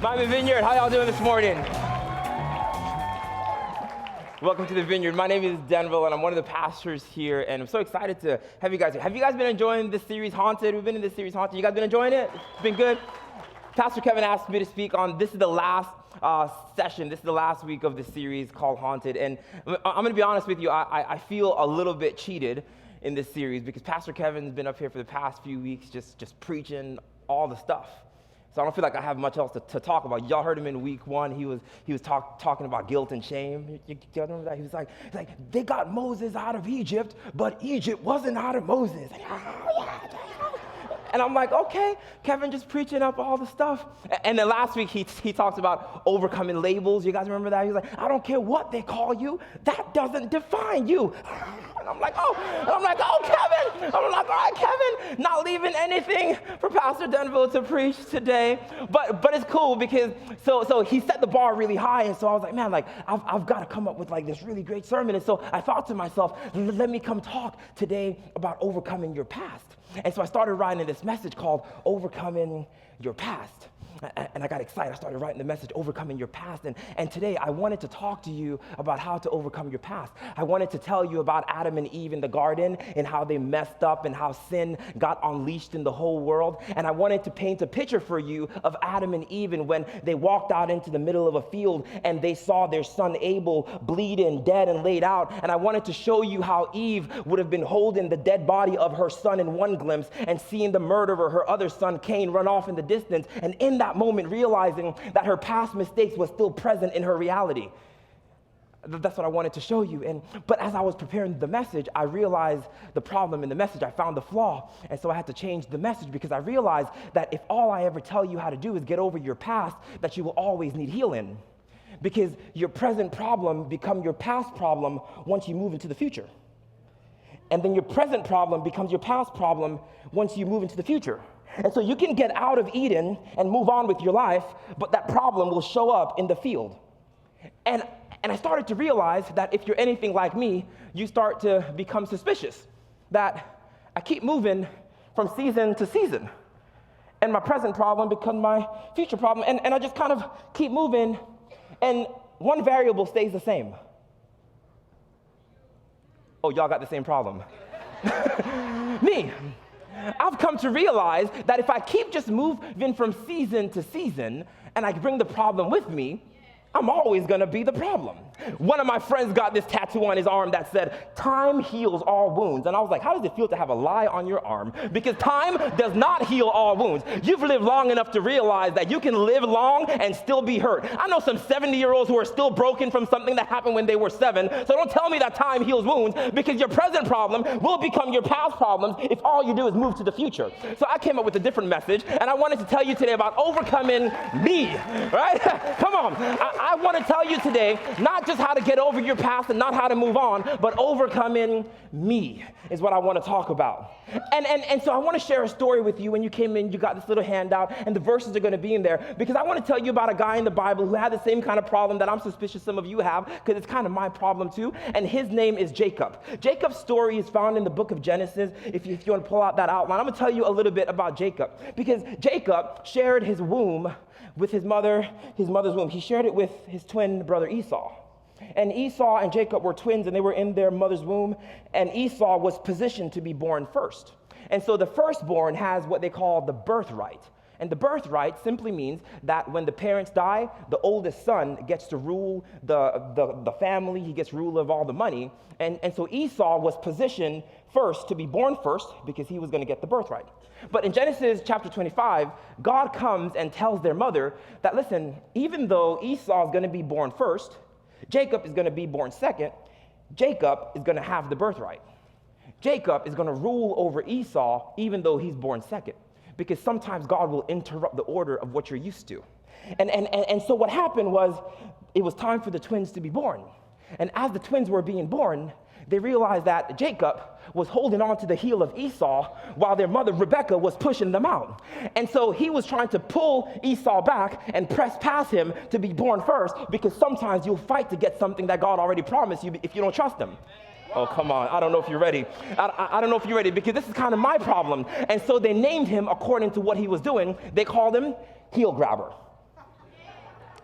Miami Vineyard, how y'all doing this morning? Welcome to the Vineyard. My name is Denvil, and I'm one of the pastors here, and I'm so excited to have you guys here. Have you guys been enjoying this series, Haunted? We've been in this series, Haunted. You guys been enjoying it? It's been good? Pastor Kevin asked me to speak on, this is the last session, this is the last week of the series called Haunted, and I'm going to be honest with you, I feel a little bit cheated in this series because Pastor Kevin's been up here for the past few weeks just preaching all the stuff. So I don't feel like I have much else to talk about. Y'all heard him in week one. He was talking about guilt and shame. You remember that? He was like, they got Moses out of Egypt, but Egypt wasn't out of Moses. And I'm like, okay, Kevin just preaching up all the stuff. And then last week he talked about overcoming labels. You guys remember that? He was like, I don't care what they call you. That doesn't define you. And I'm like, oh, Kevin. I'm like, all right, Kevin, not leaving anything for Pastor Denvil to preach today. But it's cool because, so he set the bar really high. And so I was like, man, like, I've got to come up with like this really great sermon. And so I thought to myself, let me come talk today about overcoming your past. And so I started writing this message called Overcoming Your Past. And I got excited. I started writing the message, Overcoming Your Past. And today I wanted to talk to you about how to overcome your past. I wanted to tell you about Adam and Eve in the garden and how they messed up and how sin got unleashed in the whole world. And I wanted to paint a picture for you of Adam and Eve and when they walked out into the middle of a field and they saw their son Abel bleeding, dead and laid out. And I wanted to show you how Eve would have been holding the dead body of her son in one glimpse and seeing the murderer, her other son Cain, run off in the distance. And in that moment, realizing that her past mistakes was still present in her reality. That's what I wanted to show you. But as I was preparing the message, I realized the problem in the message. I found the flaw. And so I had to change the message because I realized that if all I ever tell you how to do is get over your past, that you will always need healing. Because your present problem becomes your past problem once you move into the future. And then your present problem becomes your past problem once you move into the future. And so you can get out of Eden and move on with your life, but that problem will show up in the field. And I started to realize that if you're anything like me, you start to become suspicious that I keep moving from season to season. And my present problem becomes my future problem. And I just kind of keep moving, and one variable stays the same. Oh, y'all got the same problem. Me. I've come to realize that if I keep just moving from season to season and I bring the problem with me, I'm always gonna be the problem. One of my friends got this tattoo on his arm that said, time heals all wounds. And I was like, how does it feel to have a lie on your arm? Because time does not heal all wounds. You've lived long enough to realize that you can live long and still be hurt. I know some 70-year-olds who are still broken from something that happened when they were 7. So don't tell me that time heals wounds, because your present problem will become your past problems if all you do is move to the future. So I came up with a different message, and I wanted to tell you today about overcoming me, right? Come on. I want to tell you today, not just how to get over your past and not how to move on, but overcoming me is what I want to talk about. And so I want to share a story with you. When you came in, you got this little handout, and the verses are going to be in there, because I want to tell you about a guy in the Bible who had the same kind of problem that I'm suspicious some of you have, because it's kind of my problem too, and his name is Jacob. Jacob's story is found in the book of Genesis. If you want to pull out that outline, I'm going to tell you a little bit about Jacob, because Jacob shared his womb with his mother's womb. He shared it with his twin brother Esau. And Esau and Jacob were twins, and they were in their mother's womb, and Esau was positioned to be born first. And so the firstborn has what they call the birthright. And the birthright simply means that when the parents die, the oldest son gets to rule the family. He gets rule of all the money. And so Esau was positioned first to be born first because he was going to get the birthright. But in Genesis chapter 25, God comes and tells their mother that, listen, even though Esau is going to be born first, Jacob is going to be born second, Jacob is going to have the birthright. Jacob is going to rule over Esau even though he's born second, because sometimes God will interrupt the order of what you're used to. And so what happened was, it was time for the twins to be born. And as the twins were being born, they realized that Jacob was holding on to the heel of Esau while their mother Rebekah was pushing them out. And so he was trying to pull Esau back and press past him to be born first, because sometimes you'll fight to get something that God already promised you if you don't trust him. Oh, come on. I don't know if you're ready. I don't know if you're ready, because this is kind of my problem. And so they named him according to what he was doing. They called him heel grabber.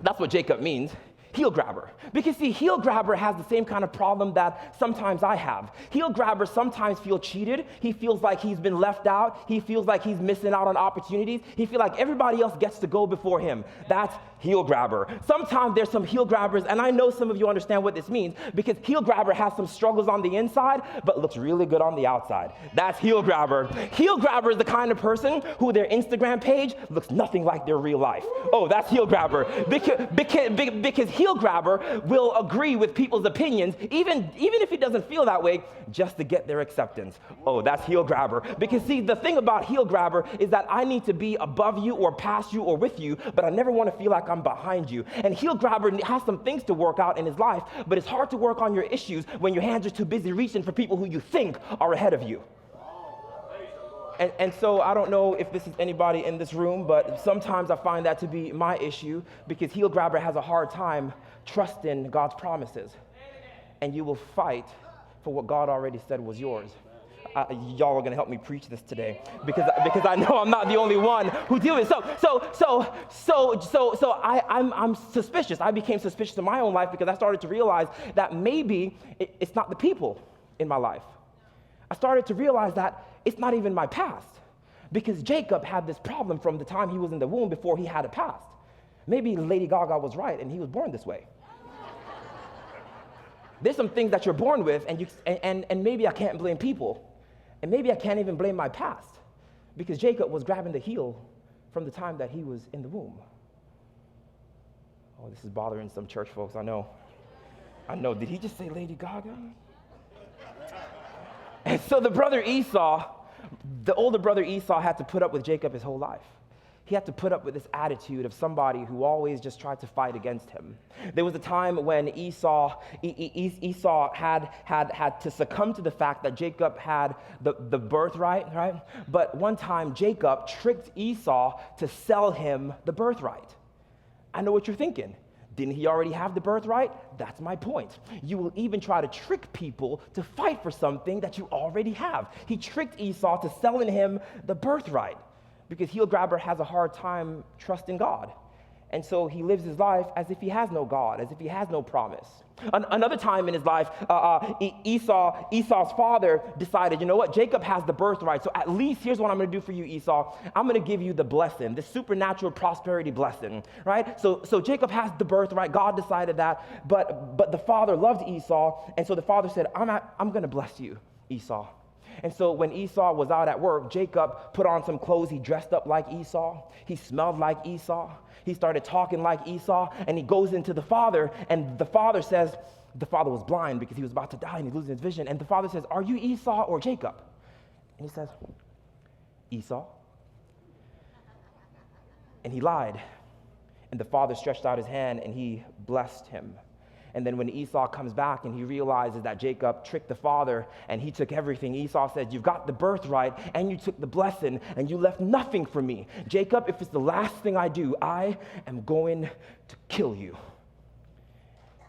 That's what Jacob means. Heel grabber. Because see, heel grabber has the same kind of problem that sometimes I have. Heel grabber sometimes feels cheated. He feels like he's been left out. He feels like he's missing out on opportunities. He feels like everybody else gets to go before him. That's heel grabber. Sometimes there's some heel grabbers, and I know some of you understand what this means, because heel grabber has some struggles on the inside, but looks really good on the outside. That's heel grabber. Heel grabber is the kind of person who their Instagram page looks nothing like their real life. Oh, that's heel grabber. Because heel grabber will agree with people's opinions, even if he doesn't feel that way, just to get their acceptance. Oh, that's heel grabber. Because see, the thing about heel grabber is that I need to be above you or past you or with you, but I never want to feel like I'm behind you. And heel grabber has some things to work out in his life, but it's hard to work on your issues when your hands are too busy reaching for people who you think are ahead of you. And so I don't know if this is anybody in this room, but sometimes I find that to be my issue, because heel grabber has a hard time trusting God's promises. And you will fight for what God already said was yours. Y'all are going to help me preach this today, because I know I'm not the only one who deals with it. So I'm suspicious. I became suspicious in my own life because I started to realize that maybe it's not the people in my life. I started to realize that it's not even my past, because Jacob had this problem from the time he was in the womb before he had a past. Maybe Lady Gaga was right and he was born this way. There's some things that you're born with, and maybe I can't blame people, and maybe I can't even blame my past, because Jacob was grabbing the heel from the time that he was in the womb. Oh, this is bothering some church folks, I know. Did he just say Lady Gaga? And so the older brother Esau had to put up with Jacob his whole life. He had to put up with this attitude of somebody who always just tried to fight against him. There was a time when Esau had to succumb to the fact that Jacob had the birthright, right? But one time Jacob tricked Esau to sell him the birthright. I know what you're thinking. Didn't he already have the birthright? That's my point. You will even try to trick people to fight for something that you already have. He tricked Esau to selling him the birthright, because heel grabber has a hard time trusting God. And so he lives his life as if he has no God, as if he has no promise. Another time in his life, Esau's father decided, you know what, Jacob has the birthright, so at least here's what I'm going to do for you, Esau. I'm going to give you the blessing, the supernatural prosperity blessing, right? So Jacob has the birthright. God decided that, but the father loved Esau, and so the father said, I'm going to bless you, Esau. And so when Esau was out at work, Jacob put on some clothes. He dressed up like Esau. He smelled like Esau. He started talking like Esau, and he goes into the father, and the father says, the father was blind because he was about to die and he's losing his vision. And the father says, are you Esau or Jacob? And he says, Esau. And he lied. And the father stretched out his hand and he blessed him. And then when Esau comes back and he realizes that Jacob tricked the father and he took everything, Esau said, you've got the birthright and you took the blessing and you left nothing for me. Jacob, if it's the last thing I do, I am going to kill you.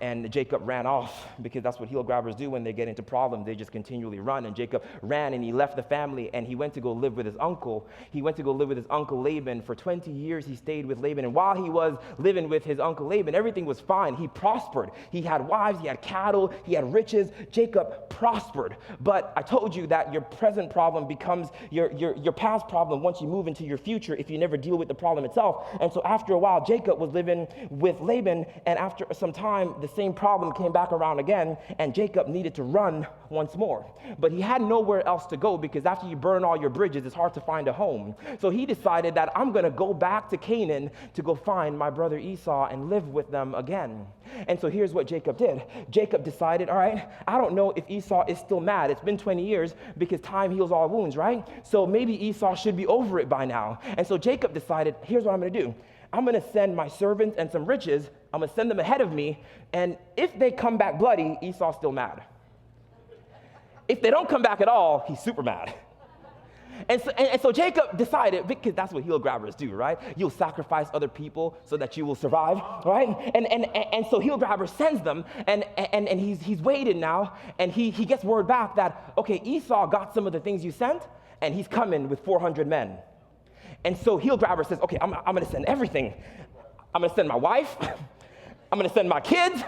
And Jacob ran off, because that's what heel grabbers do when they get into problems. They just continually run. And Jacob ran and he left the family and he went to go live with his uncle. He went to go live with his uncle Laban. For 20 years he stayed with Laban. And while he was living with his uncle Laban, everything was fine. He prospered. He had wives, he had cattle, he had riches. Jacob prospered. But I told you that your present problem becomes your past problem once you move into your future if you never deal with the problem itself. And so after a while, Jacob was living with Laban, and after some time, the same problem came back around again, and Jacob needed to run once more. But he had nowhere else to go, because after you burn all your bridges, it's hard to find a home. So he decided that I'm going to go back to Canaan to go find my brother Esau and live with them again. And so here's what Jacob did. Jacob decided, all right, I don't know if Esau is still mad. It's been 20 years, because time heals all wounds, right? So maybe Esau should be over it by now. And so Jacob decided, here's what I'm going to do. I'm going to send my servants and some riches. I'm going to send them ahead of me. And if they come back bloody, Esau's still mad. If they don't come back at all, he's super mad. And so Jacob decided, because that's what heel grabbers do, right? You'll sacrifice other people so that you will survive, right? And so heel grabber sends them, and he's waited now, and he gets word back that, okay, Esau got some of the things you sent, and he's coming with 400 men. And so heel grabber says, okay, I'm going to send everything. I'm going to send my wife. I'm going to send my kids.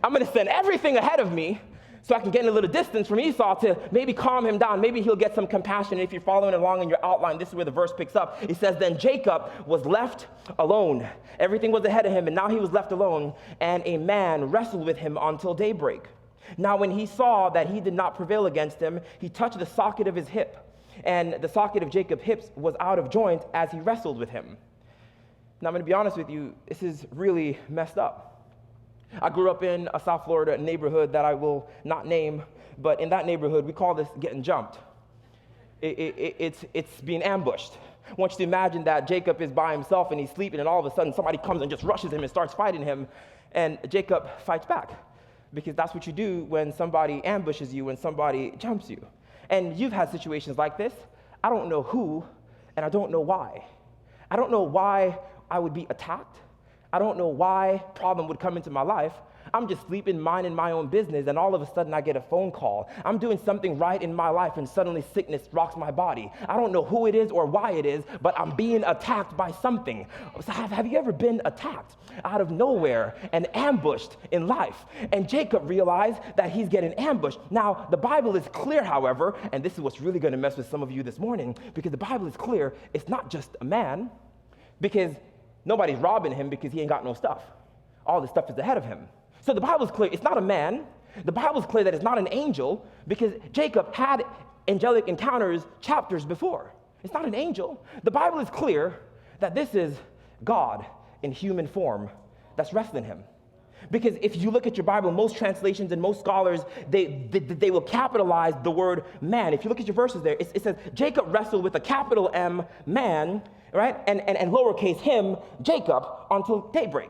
I'm going to send everything ahead of me so I can get in a little distance from Esau to maybe calm him down. Maybe he'll get some compassion. And if you're following along in your outline, this is where the verse picks up. It says, then Jacob was left alone. Everything was ahead of him, and now he was left alone, and a man wrestled with him until daybreak. Now when he saw that he did not prevail against him, he touched the socket of his hip, and the socket of Jacob's hips was out of joint as he wrestled with him. Now I'm going to be honest with you, this is really messed up. I grew up in a South Florida neighborhood that I will not name, but in that neighborhood, we call this getting jumped. It's being ambushed. I want you to imagine that Jacob is by himself and he's sleeping, and all of a sudden somebody comes and just rushes him and starts fighting him, and Jacob fights back, because that's what you do when somebody ambushes you, when somebody jumps you. And you've had situations like this. I don't know who, and I don't know why. I don't know why I would be attacked. I don't know why problem would come into my life. I'm just sleeping, minding my own business, and all of a sudden I get a phone call. I'm doing something right in my life, and suddenly sickness rocks my body. I don't know who it is or why it is, but I'm being attacked by something. So have you ever been attacked out of nowhere and ambushed in life? And Jacob realized that he's getting ambushed. Now, the Bible is clear, however, and this is what's really going to mess with some of you this morning, because the Bible is clear. It's not just a man, because nobody's robbing him because he ain't got no stuff. All the stuff is ahead of him. So the Bible's clear. It's not a man. The Bible's clear that it's not an angel, because Jacob had angelic encounters chapters before. It's not an angel. The Bible is clear that this is God in human form that's wrestling him. Because if you look at your Bible, most translations and most scholars, they will capitalize the word man. If you look at your verses there, it says Jacob wrestled with a capital M, man, right? And lowercase him, Jacob, until daybreak.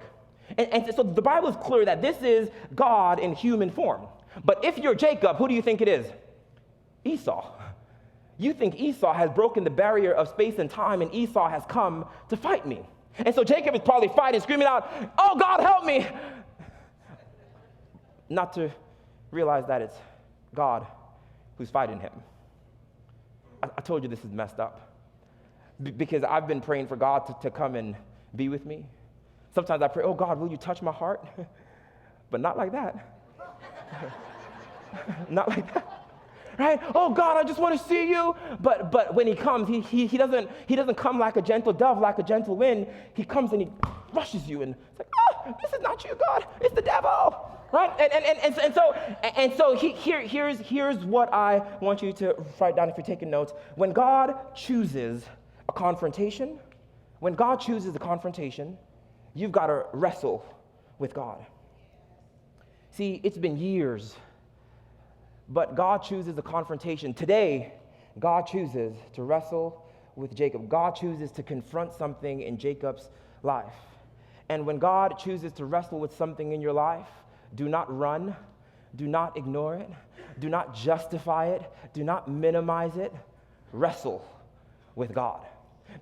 And so the Bible is clear that this is God in human form. But if you're Jacob, who do you think it is? Esau. You think Esau has broken the barrier of space and time, and Esau has come to fight me. And so Jacob is probably fighting, screaming out, "Oh, God, help me!" Not to realize that it's God who's fighting him. I told you this is messed up. Because I've been praying for God to come and be with me. Sometimes I pray, "Oh God, will you touch my heart?" But not like that. Not like that. Right? "Oh God, I just want to see you." But when he comes, he doesn't come like a gentle dove, like a gentle wind. He comes and he rushes you, and it's like, "Oh, this is not you, God. It's the devil." Right? And so here's what I want you to write down if you're taking notes. When God chooses a confrontation, you've got to wrestle with God. See, it's been years, but God chooses a confrontation. Today, God chooses to wrestle with Jacob. God chooses to confront something in Jacob's life. And when God chooses to wrestle with something in your life, do not run, do not ignore it, do not justify it, do not minimize it. Wrestle with God.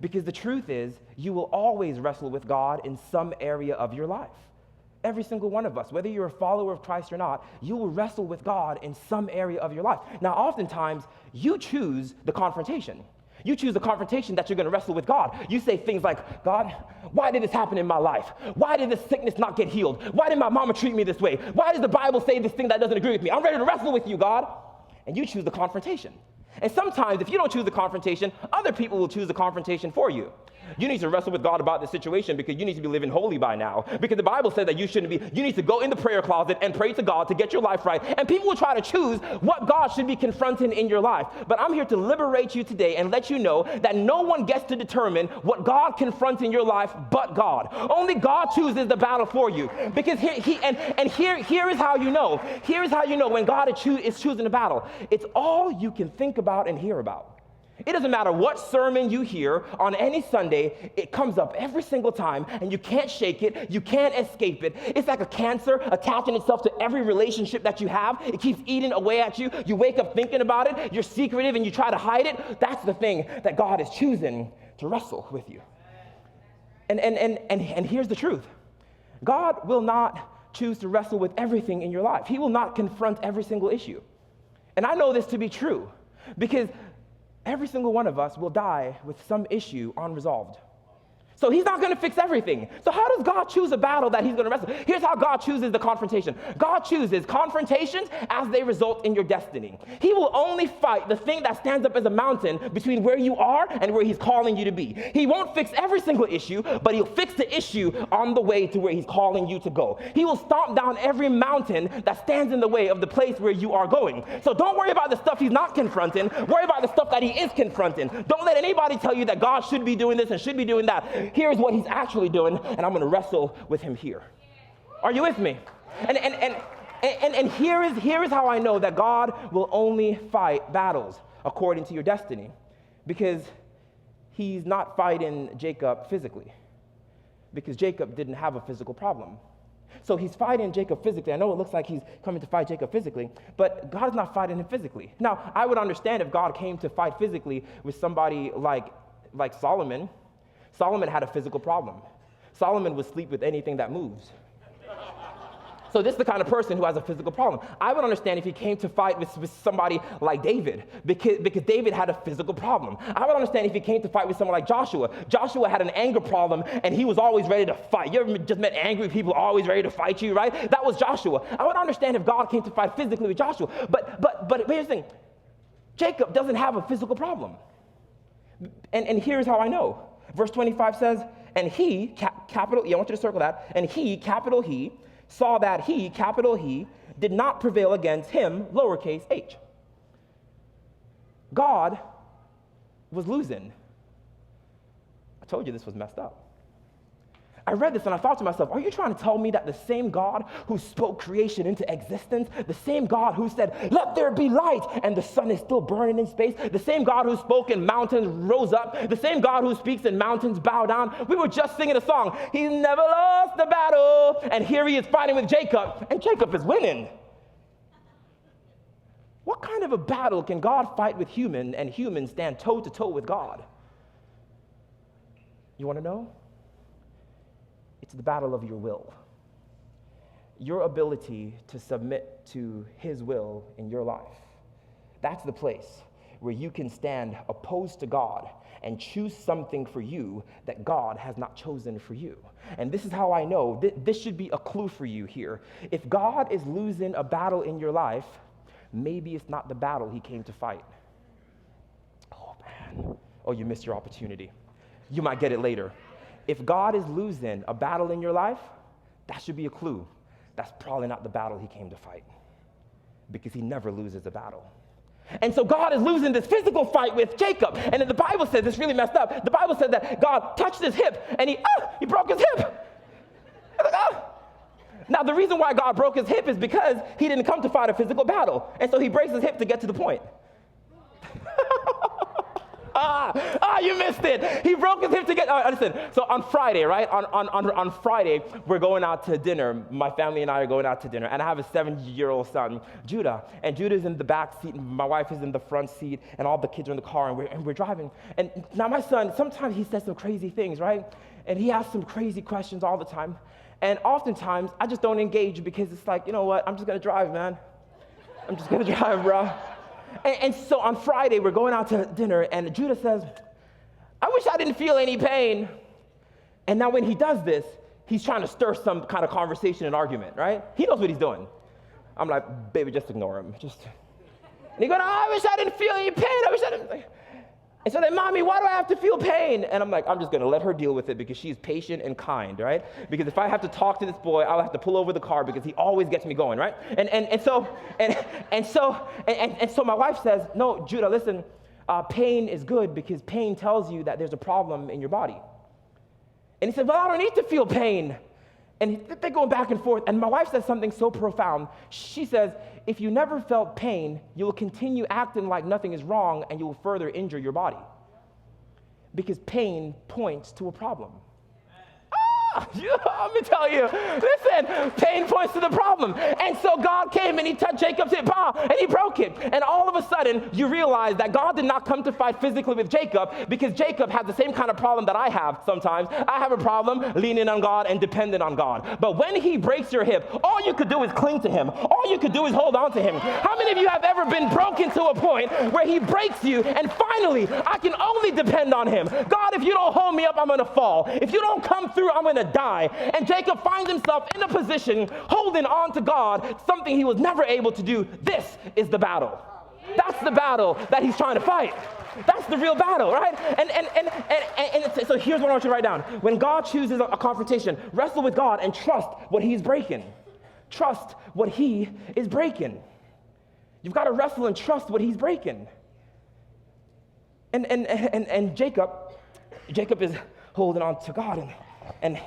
Because the truth is, you will always wrestle with God in some area of your life. Every single one of us, whether you're a follower of Christ or not, you will wrestle with God in some area of your life. Now, oftentimes, you choose the confrontation. You choose the confrontation that you're going to wrestle with God. You say things like, "God, why did this happen in my life? Why did this sickness not get healed? Why did my mama treat me this way? Why does the Bible say this thing that doesn't agree with me? I'm ready to wrestle with you, God." And you choose the confrontation. And sometimes, if you don't choose the confrontation, other people will choose the confrontation for you. You need to wrestle with God about this situation because you need to be living holy by now. Because the Bible said that you shouldn't be. You need to go in the prayer closet and pray to God to get your life right. And people will try to choose what God should be confronting in your life. But I'm here to liberate you today and let you know that no one gets to determine what God confronts in your life but God. Only God chooses the battle for you. Because here is how you know. Here is how you know when God is choosing a battle. It's all you can think about and hear about. It doesn't matter what sermon you hear on any Sunday, it comes up every single time, and you can't shake it, you can't escape it. It's like a cancer attaching itself to every relationship that you have. It keeps eating away at you. You wake up thinking about it, you're secretive, and you try to hide it. That's the thing that God is choosing to wrestle with you. And here's the truth. God will not choose to wrestle with everything in your life. He will not confront every single issue. And I know this to be true, because every single one of us will die with some issue unresolved. So he's not going to fix everything. So how does God choose a battle that he's going to wrestle? Here's how God chooses the confrontation. God chooses confrontations as they result in your destiny. He will only fight the thing that stands up as a mountain between where you are and where he's calling you to be. He won't fix every single issue, but he'll fix the issue on the way to where he's calling you to go. He will stomp down every mountain that stands in the way of the place where you are going. So don't worry about the stuff he's not confronting. Worry about the stuff that he is confronting. Don't let anybody tell you that God should be doing this and should be doing that. Here's what he's actually doing, and I'm going to wrestle with him here. Are you with me? And here is how I know that God will only fight battles according to your destiny, because he's not fighting Jacob physically, because Jacob didn't have a physical problem. So he's fighting Jacob physically. I know it looks like he's coming to fight Jacob physically, but God is not fighting him physically. Now, I would understand if God came to fight physically with somebody like Solomon. Solomon had a physical problem. Solomon would sleep with anything that moves. So this is the kind of person who has a physical problem. I would understand if he came to fight with somebody like David, because David had a physical problem. I would understand if he came to fight with someone like Joshua. Joshua had an anger problem, and he was always ready to fight. You ever just met angry people always ready to fight you, right? That was Joshua. I would understand if God came to fight physically with Joshua. But here's the thing. Jacob doesn't have a physical problem. And here's how I know. Verse 25 says, and he, capital E, I want you to circle that, and he, capital He, saw that he, capital He, did not prevail against him, lowercase h. God was losing. I told you this was messed up. I read this and I thought to myself, are you trying to tell me that the same God who spoke creation into existence, the same God who said, let there be light, and the sun is still burning in space, the same God who spoke and mountains rose up, the same God who speaks and mountains bow down? We were just singing a song, he's never lost the battle, and here he is fighting with Jacob, and Jacob is winning. What kind of a battle can God fight with human and humans stand toe to toe with God? You want to know? It's the battle of your will. Your ability to submit to his will in your life. That's the place where you can stand opposed to God and choose something for you that God has not chosen for you. And this is how I know, this should be a clue for you here. If God is losing a battle in your life, maybe it's not the battle he came to fight. Oh man, oh, you missed your opportunity. You might get it later. If God is losing a battle in your life, that should be a clue. That's probably not the battle he came to fight, because he never loses a battle. And so God is losing this physical fight with Jacob. And then the Bible says, it's really messed up. The Bible said that God touched his hip and he broke his hip. Now, the reason why God broke his hip is because he didn't come to fight a physical battle. And so he breaks his hip to get to the point. You missed it. He broke his hip to get, listen, so on Friday, right? On Friday, we're going out to dinner. My family and I are going out to dinner. And I have a 7-year-old son, Judah. And Judah's in the back seat, and my wife is in the front seat, and all the kids are in the car, and we're driving. And now my son, sometimes he says some crazy things, right? And he asks some crazy questions all the time. And oftentimes, I just don't engage, because it's like, you know what? I'm just going to drive, man. I'm just going to drive, bro. And so on Friday, we're going out to dinner, and Judah says, I wish I didn't feel any pain. And now when he does this, he's trying to stir some kind of conversation and argument, right? He knows what he's doing. I'm like, baby, just ignore him. And he goes, I wish I didn't feel any pain. I wish I didn't. And so then, Mommy, why do I have to feel pain? And I'm like, I'm just going to let her deal with it, because she's patient and kind, right? Because if I have to talk to this boy, I'll have to pull over the car, because he always gets me going, right? And so my wife says, no, Judah, listen, pain is good, because pain tells you that there's a problem in your body. And he said, well, I don't need to feel pain. And they're going back and forth. And my wife says something so profound. She says, if you never felt pain, you will continue acting like nothing is wrong, and you will further injure your body. Because pain points to a problem. Let me tell you, listen, pain points to the problem. And so God came and he touched Jacob's hip, and he broke it. And all of a sudden, you realize that God did not come to fight physically with Jacob, because Jacob has the same kind of problem that I have sometimes. I have a problem leaning on God and dependent on God. But when he breaks your hip, all you could do is cling to him. All you could do is hold on to him. How many of you have ever been broken to a point where he breaks you and finally, I can only depend on him? God, if you don't hold me up, I'm going to fall. If you don't come through, I'm going to die. And Jacob finds himself in a position holding on to God, something he was never able to do. This is the battle. That's the battle that he's trying to fight. That's the real battle, right? And so here's what I want you to write down. When God chooses a confrontation, wrestle with God and trust what he's breaking. Trust what he is breaking. You've got to wrestle and trust what he's breaking. And Jacob is holding on to God, and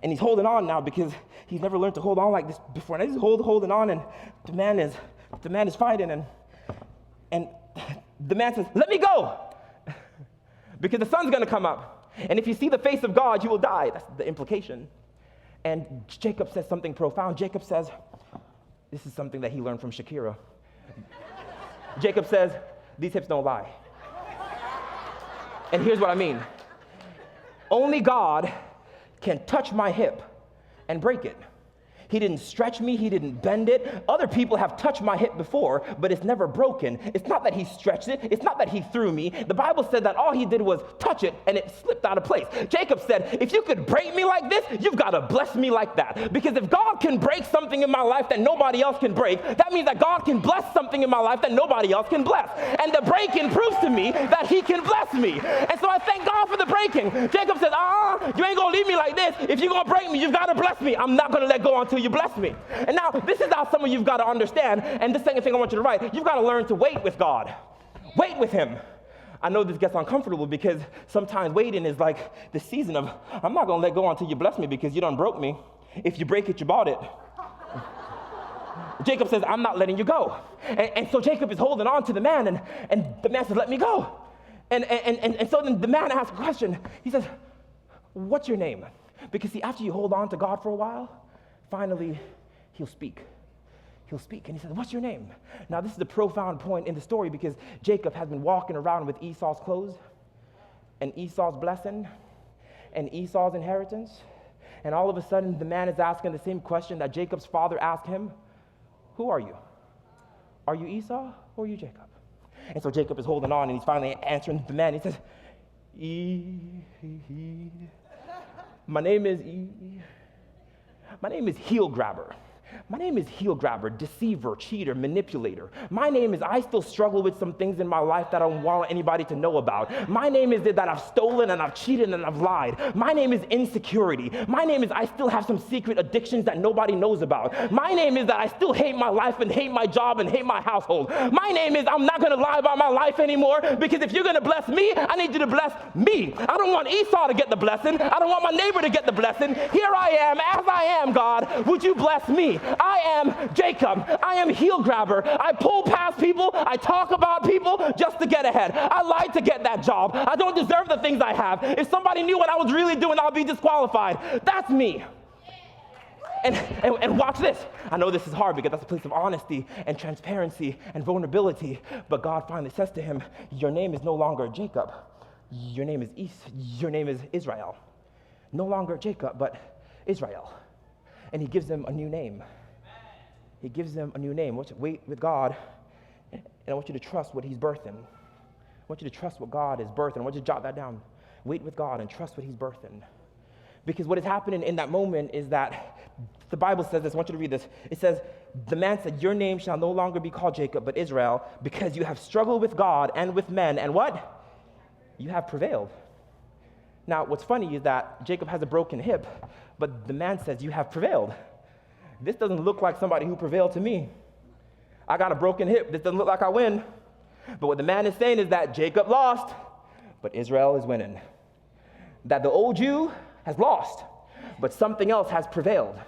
he's holding on now because he's never learned to hold on like this before. And he's holding on, and the man is fighting, and the man says, "Let me go," because the sun's going to come up, and if you see the face of God, you will die. That's the implication. And Jacob says something profound. Jacob says, this is something that he learned from Shakira. Jacob says, "These hips don't lie." And here's what I mean. Only God can touch my hip and break it. He didn't stretch me. He didn't bend it. Other people have touched my hip before, but it's never broken. It's not that he stretched it. It's not that he threw me. The Bible said that all he did was touch it, and it slipped out of place. Jacob said, if you could break me like this, you've got to bless me like that. Because if God can break something in my life that nobody else can break, that means that God can bless something in my life that nobody else can bless. And the breaking proves to me that he can bless me. And so I thank God for the breaking. Jacob says, you ain't going to leave me like this. If you're going to break me, you've got to bless me. I'm not going to let go until you bless me. And now, this is how some of you've got to understand, and the second thing I want you to write, you've got to learn to wait with God. Wait with him. I know this gets uncomfortable because sometimes waiting is like the season of, I'm not going to let go until you bless me because you done broke me. If you break it, you bought it. Jacob says, I'm not letting you go. And so Jacob is holding on to the man, and the man says, let me go. And so then the man asks a question. He says, what's your name? Because see, after you hold on to God for a while, finally, he'll speak. He'll speak. And he says, what's your name? Now, this is a profound point in the story because Jacob has been walking around with Esau's clothes and Esau's blessing and Esau's inheritance. And all of a sudden, the man is asking the same question that Jacob's father asked him. Who are you? Are you Esau or are you Jacob? And so Jacob is holding on, and he's finally answering the man. He says, my name is heel grabber. My name is heel grabber, deceiver, cheater, manipulator. My name is I still struggle with some things in my life that I don't want anybody to know about. My name is that I've stolen and I've cheated and I've lied. My name is insecurity. My name is I still have some secret addictions that nobody knows about. My name is that I still hate my life and hate my job and hate my household. My name is I'm not going to lie about my life anymore because if you're going to bless me, I need you to bless me. I don't want Esau to get the blessing. I don't want my neighbor to get the blessing. Here I am, as I am, God. Would you bless me? I am Jacob. I am heel grabber. I pull past people. I talk about people just to get ahead. I lied to get that job. I don't deserve the things I have. If somebody knew what I was really doing, I'll be disqualified. That's me. And watch this. I know this is hard because that's a place of honesty and transparency and vulnerability. But God finally says to him, your name is no longer Jacob. Your name is Israel. No longer Jacob, but Israel. And he gives them a new name. He gives them a new name. I want you to wait with God, and I want you to trust what he's birthing. I want you to trust what God is birthing. I want you to jot that down. Wait with God and trust what he's birthing. Because what is happening in that moment is that the Bible says this. I want you to read this. It says, the man said, your name shall no longer be called Jacob, but Israel, because you have struggled with God and with men, and what? You have prevailed. Now, what's funny is that Jacob has a broken hip, but the man says, you have prevailed. This doesn't look like somebody who prevailed to me. I got a broken hip. This doesn't look like I win. But what the man is saying is that Jacob lost, but Israel is winning. That the old Jew has lost, but something else has prevailed.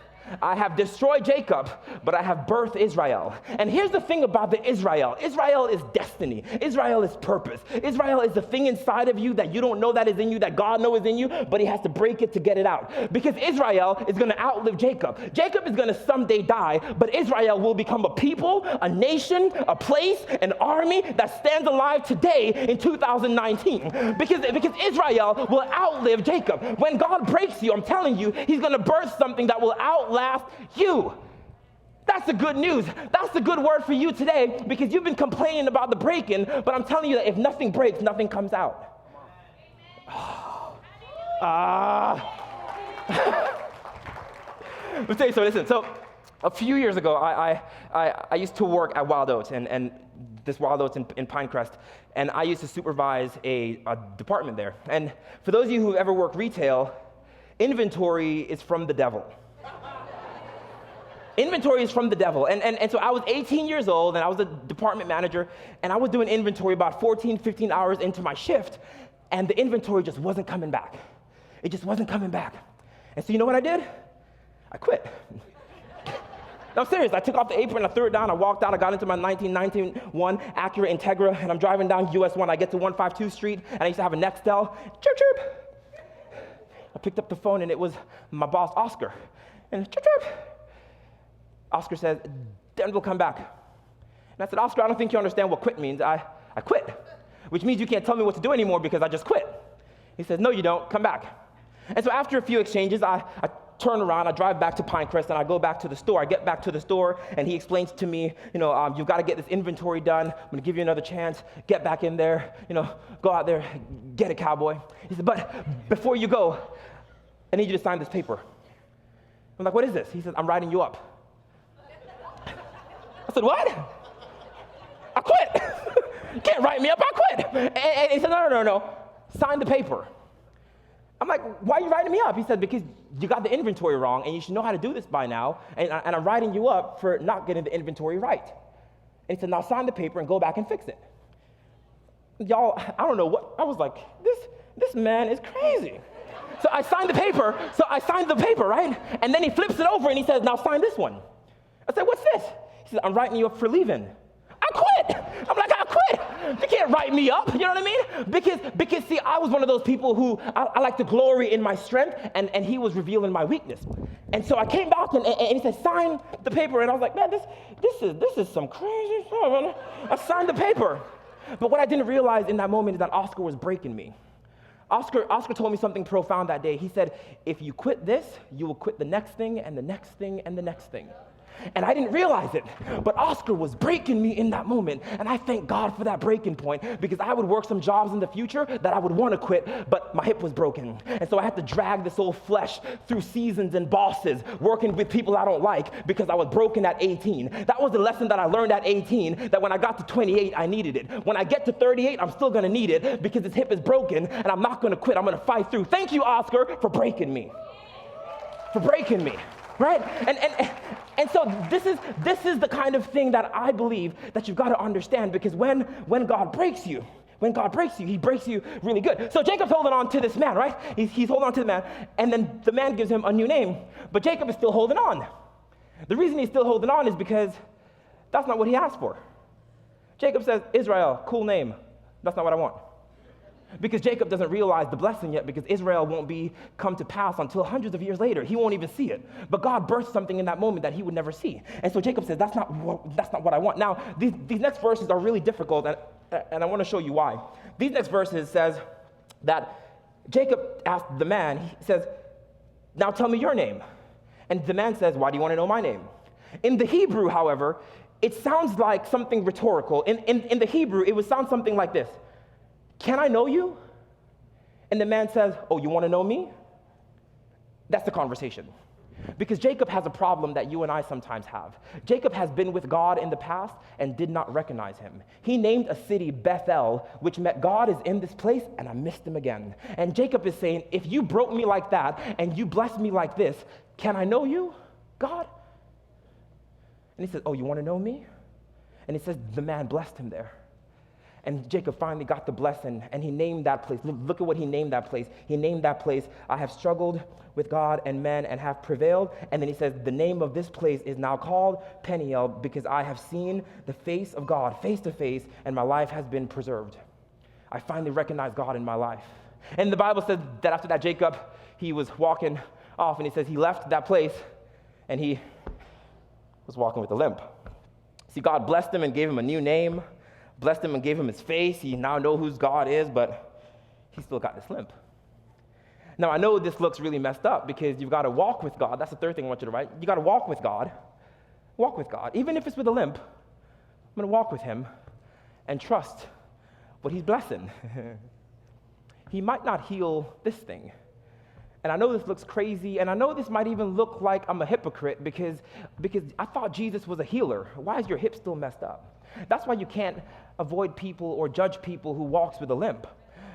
I have destroyed Jacob, but I have birthed Israel. And here's the thing about the Israel. Israel is destiny. Israel is purpose. Israel is the thing inside of you that you don't know that is in you, that God knows is in you, but he has to break it to get it out. Because Israel is going to outlive Jacob. Jacob is going to someday die, but Israel will become a people, a nation, a place, an army that stands alive today in 2019. Because Israel will outlive Jacob. When God breaks you, I'm telling you, he's going to birth something that will outlast you. That's the good news. That's the good word for you today, because you've been complaining about the breaking, but I'm telling you that if nothing breaks, nothing comes out. Let's tell you so. Listen, so a few years ago, I used to work at Wild Oats, and this Wild Oats in Pinecrest, and I used to supervise a department there. And for those of you who ever work retail, inventory is from the devil. Inventory is from the devil. And so I was 18 years old, and I was a department manager, and I was doing inventory about 14, 15 hours into my shift, and the inventory just wasn't coming back. It just wasn't coming back. And so you know what I did? I quit. No, I'm serious. I took off the apron, I threw it down, I walked out, I got into my 1991 Acura Integra, and I'm driving down US 1. I get to 152 Street, and I used to have a Nextel. Chirp, chirp. I picked up the phone, and it was my boss, Oscar. And chirp, chirp. Oscar says, Denvil, come back. And I said, Oscar, I don't think you understand what quit means. I quit, which means you can't tell me what to do anymore because I just quit. He says, no, you don't. Come back. And so after a few exchanges, I turn around, I drive back to Pinecrest, and I go back to the store. I get back to the store, and he explains to me, you've got to get this inventory done. I'm going to give you another chance. Get back in there. Go out there, get it, cowboy. He said, but before you go, I need you to sign this paper. I'm like, what is this? He says, I'm writing you up. I said, what? I quit. You can't write me up. I quit. And he said, no. Sign the paper. I'm like, why are you writing me up? He said, because you got the inventory wrong, and you should know how to do this by now, and I'm writing you up for not getting the inventory right. And he said, now sign the paper and go back and fix it. Y'all, I don't know what, I was like, this man is crazy. So I signed the paper, right? And then he flips it over and he says, now sign this one. I said, what's this? He said, I'm writing you up for leaving. I quit. I'm like, I quit. You can't write me up. You know what I mean? Because see, I was one of those people who I like to glory in my strength, and he was revealing my weakness. And so I came back and he said, sign the paper. And I was like, man, this is some crazy stuff. I signed the paper. But what I didn't realize in that moment is that Oscar was breaking me. Oscar told me something profound that day. He said, if you quit this, you will quit the next thing and the next thing and the next thing. And I didn't realize it, but Oscar was breaking me in that moment. And I thank God for that breaking point, because I would work some jobs in the future that I would want to quit, but my hip was broken. And so I had to drag this old flesh through seasons and bosses, working with people I don't like, because I was broken at 18. That was the lesson that I learned at 18, that when I got to 28, I needed it. When I get to 38, I'm still going to need it, because this hip is broken, and I'm not going to quit. I'm going to fight through. Thank you, Oscar, for breaking me. For breaking me. Right? And so this is the kind of thing that I believe that you've got to understand, because when God breaks you, he breaks you really good. So Jacob's holding on to this man, right? He's holding on to the man, and then the man gives him a new name, but Jacob is still holding on. The reason he's still holding on is because that's not what he asked for. Jacob says, Israel, cool name. That's not what I want. Because Jacob doesn't realize the blessing yet, because Israel won't come to pass until hundreds of years later. He won't even see it. But God birthed something in that moment that he would never see. And so Jacob says, that's not what I want. Now, these next verses are really difficult, and I want to show you why. These next verses says that Jacob asked the man, he says, now tell me your name. And the man says, why do you want to know my name? In the Hebrew, however, it sounds like something rhetorical. In the Hebrew, it would sound something like this. Can I know you? And the man says, oh, you want to know me? That's the conversation. Because Jacob has a problem that you and I sometimes have. Jacob has been with God in the past and did not recognize him. He named a city Bethel, which meant God is in this place, and I missed him again. And Jacob is saying, if you broke me like that and you blessed me like this, can I know you, God? And he says, oh, you want to know me? And he says, the man blessed him there. And Jacob finally got the blessing, and he named that place. Look at what he named that place. He named that place, I have struggled with God and men and have prevailed. And then he says, the name of this place is now called Peniel, because I have seen the face of God face to face, and my life has been preserved. I finally recognize God in my life. And the Bible says that after that, Jacob, he was walking off, and he says he left that place, and he was walking with a limp. See, God blessed him and gave him a new name, blessed him and gave him his face. He now knows who God is, but he still got this limp. Now, I know this looks really messed up because you've got to walk with God. That's the third thing I want you to write. You got to walk with God. Walk with God. Even if it's with a limp, I'm going to walk with him and trust what he's blessing. He might not heal this thing. And I know this looks crazy, and I know this might even look like I'm a hypocrite because I thought Jesus was a healer. Why is your hip still messed up? That's why you can't avoid people or judge people who walks with a limp.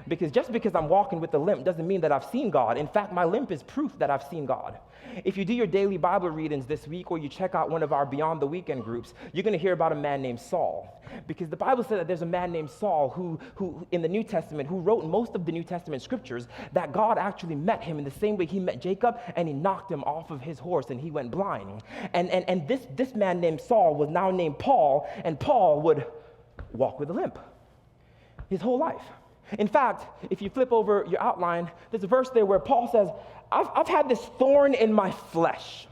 Because just because I'm walking with a limp doesn't mean that I've seen God. In fact, my limp is proof that I've seen God. If you do your daily Bible readings this week, or you check out one of our Beyond the Weekend groups, you're going to hear about a man named Saul. Because the Bible said that there's a man named Saul who in the New Testament, who wrote most of the New Testament scriptures, that God actually met him in the same way he met Jacob, and he knocked him off of his horse, and he went blind. And this man named Saul was now named Paul, and Paul would walk with a limp his whole life. In fact, if you flip over your outline, there's a verse there where Paul says, I've had this thorn in my flesh,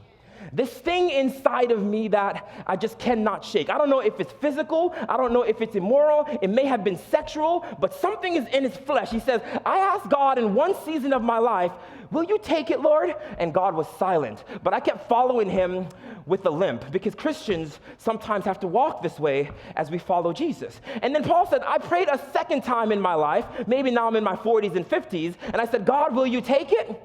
this thing inside of me that I just cannot shake. I don't know if it's physical. I don't know if it's immoral. It may have been sexual, but something is in his flesh. He says, I asked God in one season of my life, will you take it, Lord? And God was silent. But I kept following him with a limp, because Christians sometimes have to walk this way as we follow Jesus. And then Paul said, I prayed a second time in my life. Maybe now I'm in my 40s and 50s. And I said, God, will you take it?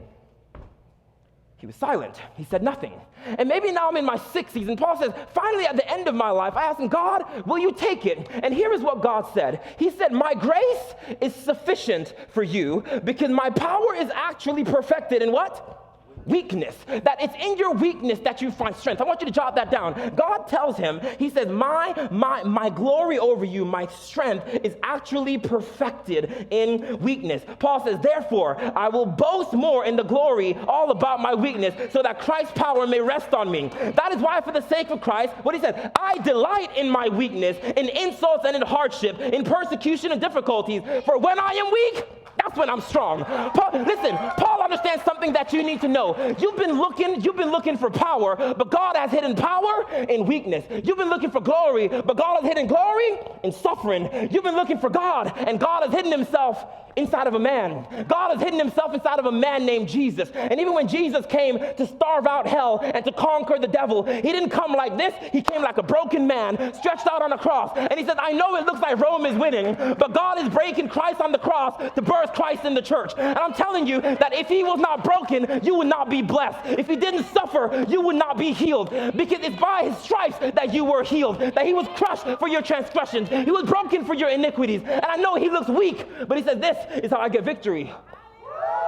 He was silent. He said nothing. And maybe now I'm in my 60s, and Paul says, finally at the end of my life, I asked him, God, will you take it? And here is what God said. He said, my grace is sufficient for you, because my power is actually perfected in what? Weakness. That it's in your weakness that you find strength. I want you to jot that down. God tells him, he says, my glory over you, my strength is actually perfected in weakness. Paul says, therefore, I will boast more in the glory all about my weakness, so that Christ's power may rest on me. That is why, for the sake of Christ, what he said, I delight in my weakness, in insults and in hardship, in persecution and difficulties. For when I am weak, that's when I'm strong. Paul understands something that you need to know. You've been looking for power, but God has hidden power in weakness. You've been looking for glory, but God has hidden glory in suffering. You've been looking for God, and God has hidden himself inside of a man. God has hidden himself inside of a man named Jesus. And even when Jesus came to starve out hell and to conquer the devil, he didn't come like this. He came like a broken man stretched out on a cross. And he said, I know it looks like Rome is winning, but God is breaking Christ on the cross to birth Christ in the church. And I'm telling you that if he was not broken, you would not be blessed. If he didn't suffer, you would not be healed, because it's by his stripes that you were healed, that he was crushed for your transgressions. He was broken for your iniquities. And I know he looks weak, but he said, this is how I get victory.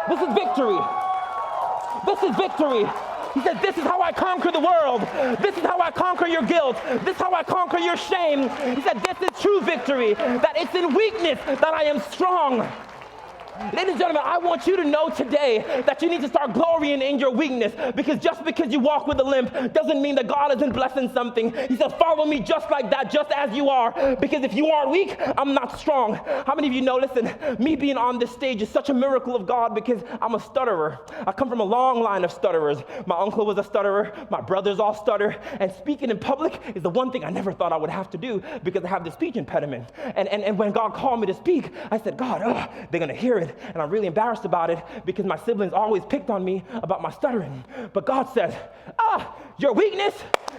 This is victory. This is victory. He said, this is how I conquer the world. This is how I conquer your guilt. This is how I conquer your shame. He said, this is true victory, that it's in weakness that I am strong. Ladies and gentlemen, I want you to know today that you need to start glorying in your weakness, because just because you walk with a limp doesn't mean that God isn't blessing something. He says, follow me just like that, just as you are, because if you aren't weak, I'm not strong. How many of you know, listen, me being on this stage is such a miracle of God, because I'm a stutterer. I come from a long line of stutterers. My uncle was a stutterer. My brothers all stutter. And speaking in public is the one thing I never thought I would have to do, because I have this speech impediment. And when God called me to speak, I said, God, they're going to hear it. And I'm really embarrassed about it, because my siblings always picked on me about my stuttering. But God said, your weakness,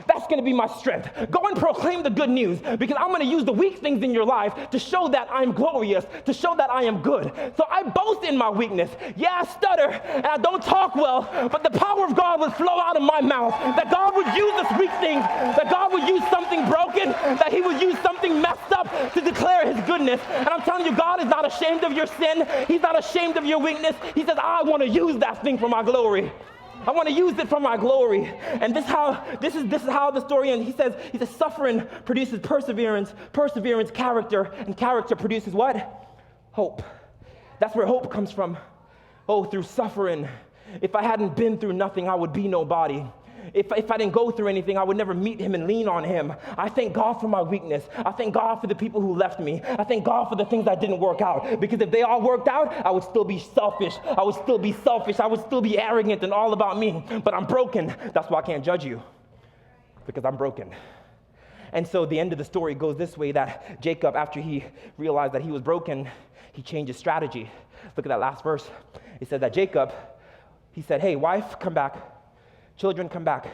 that's going to be my strength. Go and proclaim the good news, because I'm going to use the weak things in your life to show that I'm glorious, to show that I am good. So I boast in my weakness. Yeah, I stutter and I don't talk well, but the power of God would flow out of my mouth, that God would use this weak thing, that God would use something broken, that he would use something messed up to declare his goodness. And I'm telling you, God is not ashamed of your sin. He's not ashamed of your weakness. He says, I want to use that thing for my glory. I want to use it for my glory. And this is how the story ends. He says suffering produces perseverance, perseverance character, and character produces what? Hope. That's where hope comes from. Oh, through suffering. If I hadn't been through nothing, I would be nobody. If I didn't go through anything, I would never meet him and lean on him. I thank God for my weakness. I thank God for the people who left me. I thank God for the things that didn't work out. Because if they all worked out, I would still be selfish. I would still be selfish. I would still be arrogant and all about me. But I'm broken. That's why I can't judge you. Because I'm broken. And so the end of the story goes this way, that Jacob, after he realized that he was broken, he changed his strategy. Look at that last verse. It said that Jacob, he said, hey, wife, come back. Children, come back.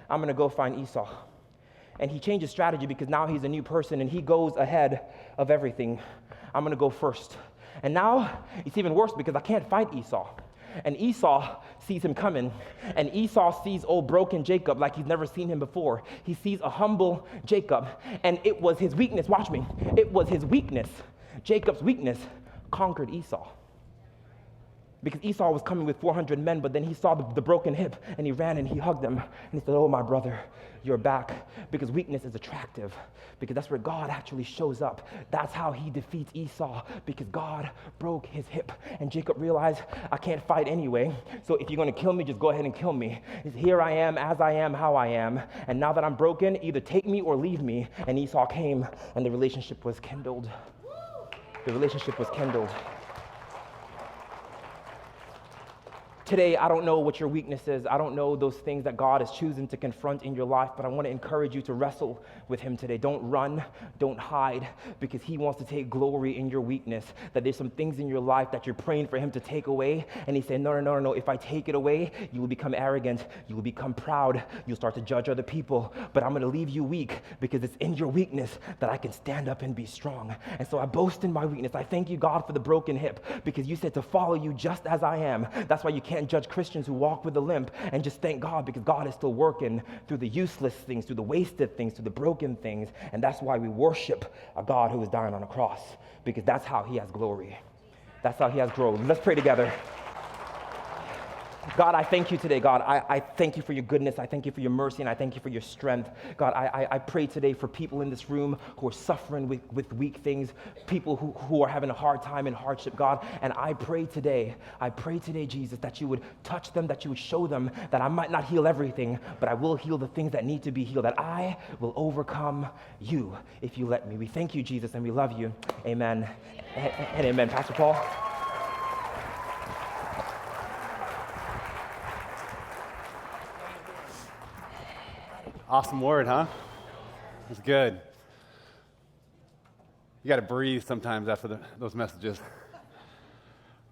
I'm going to go find Esau. And he changed his strategy because now he's a new person and he goes ahead of everything. I'm going to go first. And now it's even worse because I can't fight Esau. And Esau sees him coming. And Esau sees old broken Jacob like he's never seen him before. He sees a humble Jacob. And it was his weakness. Watch me. It was his weakness. Jacob's weakness conquered Esau. Because Esau was coming with 400 men, but then he saw the broken hip, and he ran and he hugged him. And he said, oh, my brother, you're back. Because weakness is attractive. Because that's where God actually shows up. That's how he defeats Esau. Because God broke his hip. And Jacob realized, I can't fight anyway. So if you're going to kill me, just go ahead and kill me. He said, here I am, as I am, how I am. And now that I'm broken, either take me or leave me. And Esau came, and the relationship was kindled. The relationship was kindled. Today, I don't know what your weakness is. I don't know those things that God is choosing to confront in your life, but I want to encourage you to wrestle with him today. Don't run, don't hide, because he wants to take glory in your weakness. That there's some things in your life that you're praying for him to take away, and he said, no. If I take it away, you will become arrogant, you will become proud, you'll start to judge other people, but I'm going to leave you weak, because it's in your weakness that I can stand up and be strong. And so I boast in my weakness. I thank you, God, for the broken hip, because you said to follow you just as I am. That's why you can't judge Christians who walk with a limp, and just thank God because God is still working through the useless things, through the wasted things, through the broken things, and that's why we worship a God who is dying on a cross, because that's how he has glory. That's how he has glory. Let's pray together. God, I thank you today, God. I thank you for your goodness. I thank you for your mercy, and I thank you for your strength. God, I pray today for people in this room who are suffering with weak things, people who are having a hard time in hardship, God. And I pray today, Jesus, that you would touch them, that you would show them that I might not heal everything, but I will heal the things that need to be healed, that I will overcome you if you let me. We thank you, Jesus, and we love you. Amen and amen. Pastor Paul. Awesome word, huh? That's good. You got to breathe sometimes after those messages.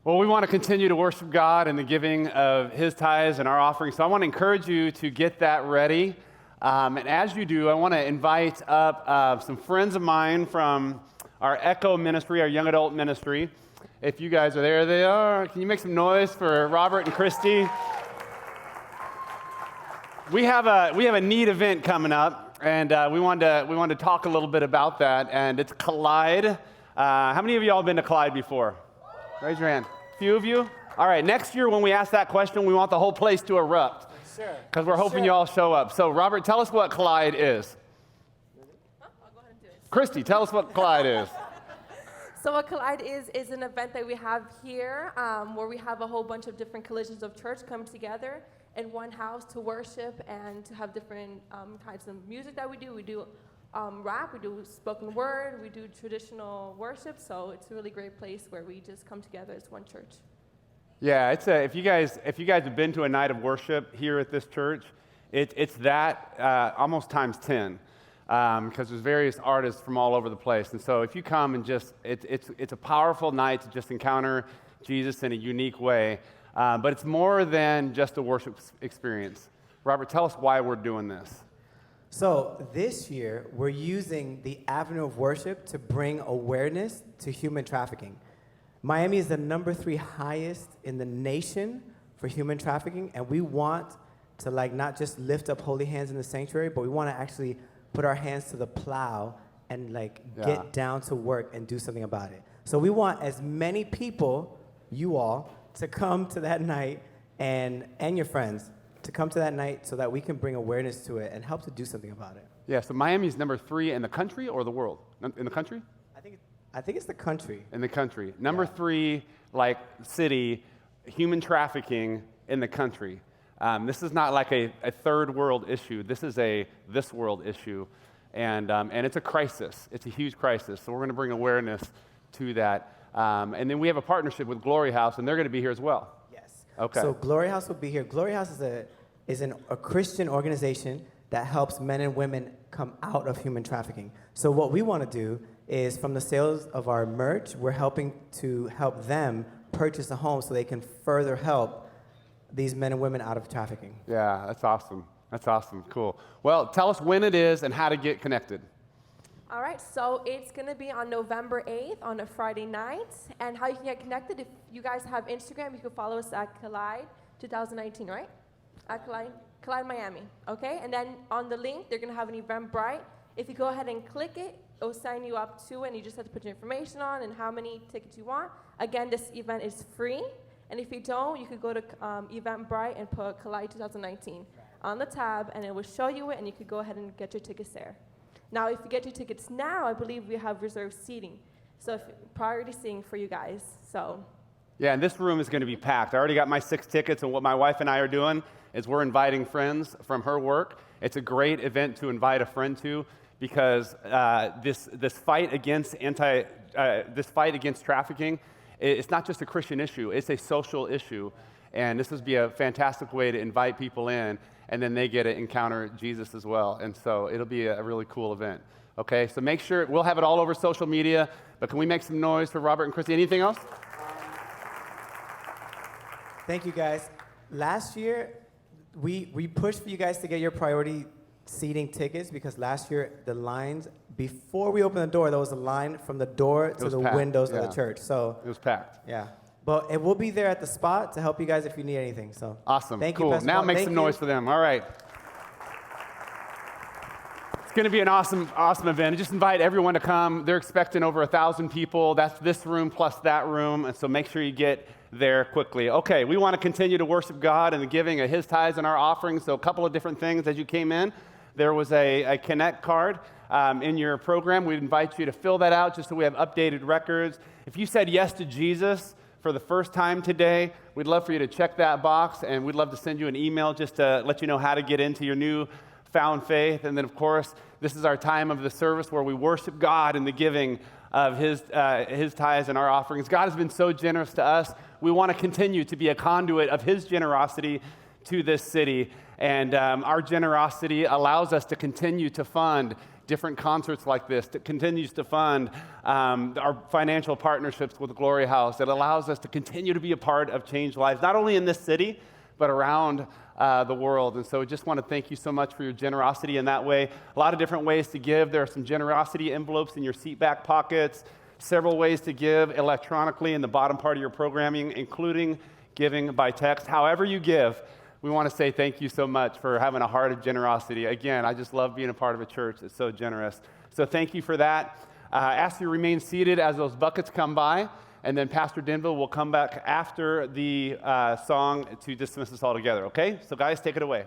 Well, we want to continue to worship God in the giving of his tithes and our offerings. So I want to encourage you to get that ready. And as you do, I want to invite up some friends of mine from our Echo ministry, our young adult ministry. If you guys are there, they are. Can you make some noise for Robert and Christy? We have a neat event coming up, and we wanted to talk a little bit about that. And it's Collide. How many of y'all have been to Collide before? Raise your hand. A few of you. All right. Next year, when we ask that question, we want the whole place to erupt. Sure. Because we're hoping you all show up. So, Robert, tell us what Collide is. I'll go ahead and do it. Christy, tell us what Collide is. So what Collide is an event that we have here where we have a whole bunch of different collisions of church come together in one house to worship and to have different kinds of music that we do. We do rap, we do spoken word, we do traditional worship. So it's a really great place where we just come together as one church. Yeah, if you guys have been to a night of worship here at this church, it's that almost times 10. Because there's various artists from all over the place. And so if you come and it's a powerful night to just encounter Jesus in a unique way. But it's more than just a worship experience. Robert, tell us why we're doing this. So this year, we're using the avenue of worship to bring awareness to human trafficking. Miami is the number 3 highest in the nation for human trafficking. And we want to not just lift up holy hands in the sanctuary, but we want to actually put our hands to the plow and get down to work and do something about it. So we want as many people, you all, to come to that night and your friends to come to that night so that we can bring awareness to it and help to do something about it. Yeah, so Miami's number 3 in the country or the world? In the country? I think it's the country. In the country. Number 3, like, city, human trafficking in the country. This is not like a third world issue. This is a this world issue. And it's a crisis. It's a huge crisis. So we're going to bring awareness to that. And then we have a partnership with Glory House, and they're going to be here as well. Yes. Okay. So Glory House will be here. Glory House is a Christian organization that helps men and women come out of human trafficking. So what we want to do is, from the sales of our merch, we're helping to help them purchase a home so they can further help these men and women out of trafficking. Yeah, that's awesome. That's awesome. Cool. Well, tell us when it is and how to get connected. All right, so it's going to be on November 8th on a Friday night. And how you can get connected, if you guys have Instagram, you can follow us at Collide 2019, right? At Collide Miami, okay? And then on the link, they're going to have an Eventbrite. If you go ahead and click it, it will sign you up to it, and you just have to put your information on and how many tickets you want. Again, this event is free. And if you don't, you could go to Eventbrite and put Collide 2019 on the tab, and it will show you it, and you could go ahead and get your tickets there. Now, if you get your tickets now, I believe we have reserved seating. So priority seating for you guys, so. Yeah, and this room is going to be packed. I already got my 6 tickets, and what my wife and I are doing is we're inviting friends from her work. It's a great event to invite a friend to, because this fight against trafficking, it's not just a Christian issue, it's a social issue. And this would be a fantastic way to invite people in, and then they get to encounter Jesus as well. And so it'll be a really cool event. Okay, so make sure, we'll have it all over social media, but can we make some noise for Robert and Christy? Anything else? Thank you, guys. Last year, we pushed for you guys to get your priority seating tickets, because last year, the lines, before we opened the door, there was a line from the door to the packed, windows yeah. of the church. So It was packed. yeah. But it will be there at the spot to help you guys if you need anything. So Awesome. Thank cool. you, Pastor Now Paul. make Thank some you. noise for them. All right. It's going to be an awesome event. I just invite everyone to come. They're expecting over 1,000 people. That's this room plus that room. And so make sure you get there quickly. Okay, we want to continue to worship God in the giving of His tithes and our offerings. So a couple of different things as you came in. There was a Connect card in your program. We'd invite you to fill that out just so we have updated records. If you said yes to Jesus for the first time today, we'd love for you to check that box, and we'd love to send you an email just to let you know how to get into your new found faith. And then, of course, this is our time of the service where we worship God in the giving of His tithes and our offerings. God has been so generous to us. We want to continue to be a conduit of His generosity to this city. And our generosity allows us to continue to fund different concerts like this, that continues to fund our financial partnerships with Glory House. It allows us to continue to be a part of Change Lives, not only in this city, but around the world. And so I just want to thank you so much for your generosity in that way. A lot of different ways to give. There are some generosity envelopes in your seat back pockets, several ways to give electronically in the bottom part of your programming, including giving by text. However you give, we want to say thank you so much for having a heart of generosity. Again, I just love being a part of a church that's so generous. So thank you for that. Ask you to remain seated as those buckets come by, and then Pastor Denvil will come back after the song to dismiss us all together, okay? So guys, take it away.